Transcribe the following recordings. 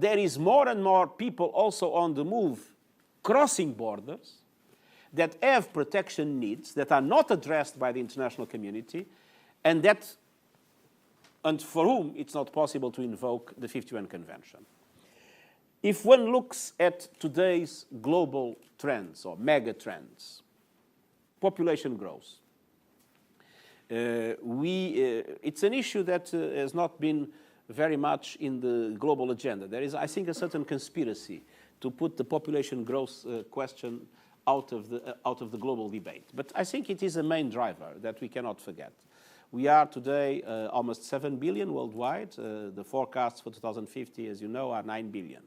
there is more and more people also on the move, crossing borders, that have protection needs that are not addressed by the international community, and for whom it's not possible to invoke the 51 Convention. If one looks at today's global trends or mega trends, population growth, it's an issue that has not been very much in the global agenda. There is, I think, a certain conspiracy to put the population growth question out of the global debate. But I think it is a main driver that we cannot forget. We are today almost 7 billion worldwide. The forecasts for 2050, as you know, are 9 billion.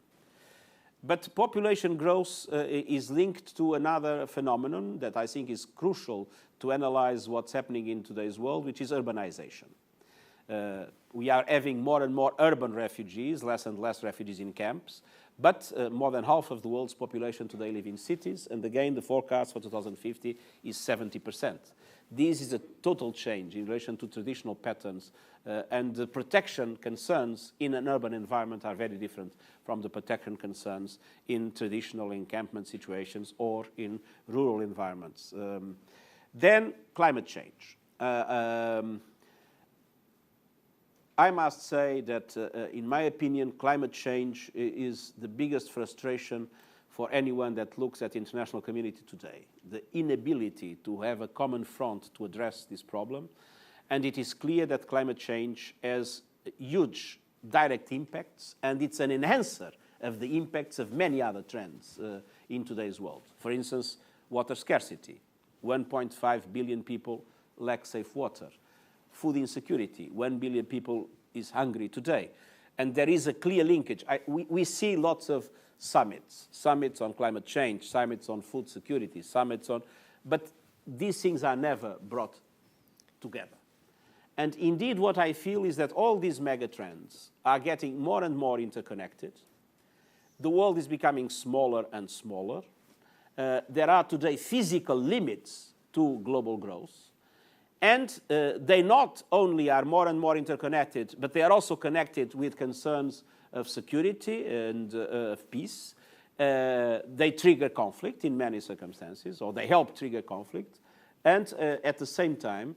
But population growth is linked to another phenomenon that I think is crucial to analyze what's happening in today's world, which is urbanization. We are having more and more urban refugees, less and less refugees in camps, but more than half of the world's population today live in cities, and again, the forecast for 2050 is 70%. This is a total change in relation to traditional patterns, and the protection concerns in an urban environment are very different from the protection concerns in traditional encampment situations or in rural environments. Then, climate change. I must say that, in my opinion, climate change is the biggest frustration for anyone that looks at the international community today. The inability to have a common front to address this problem. And it is clear that climate change has huge direct impacts, and it's an enhancer of the impacts of many other trends in today's world. For instance, water scarcity. 1.5 billion people lack safe water. Food insecurity. 1 billion people is hungry today. And there is a clear linkage. We see lots of summits on climate change, summits on food security, but these things are never brought together. And indeed, what I feel is that all these megatrends are getting more and more interconnected. The world is becoming smaller and smaller. There are today physical limits to global growth. And they not only are more and more interconnected, but they are also connected with concerns of security and of peace. They trigger conflict in many circumstances, or they help trigger conflict. And at the same time,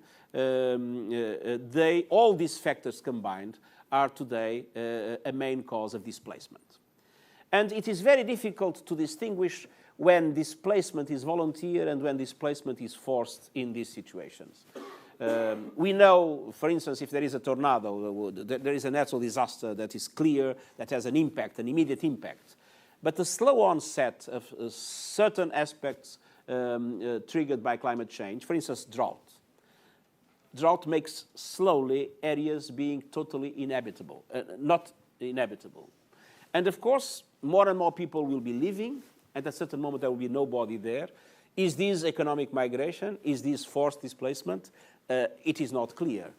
all these factors combined are today a main cause of displacement. And it is very difficult to distinguish when displacement is volunteer and when displacement is forced in these situations. We know, for instance, if there is a tornado, there is a natural disaster that is clear, that has an impact, an immediate impact. But the slow onset of certain aspects triggered by climate change, for instance, drought. Drought makes slowly areas being totally inhabitable, not inhabitable. And of course, more and more people will be living. At a certain moment, there will be nobody there. Is this economic migration? Is this forced displacement? It is not clear.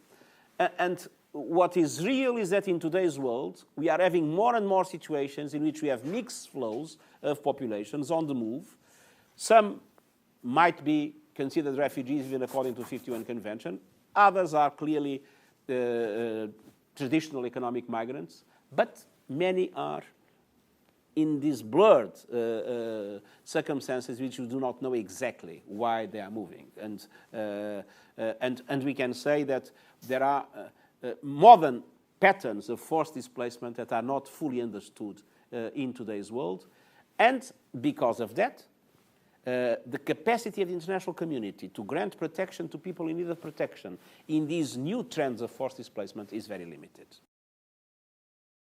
And what is real is that in today's world, we are having more and more situations in which we have mixed flows of populations on the move. Some might be considered refugees even according to the 51 Convention. Others are clearly traditional economic migrants. But many are in these blurred circumstances which we do not know exactly why they are moving. And we can say that there are modern patterns of forced displacement that are not fully understood in today's world. And because of that, the capacity of the international community to grant protection to people in need of protection in these new trends of forced displacement is very limited.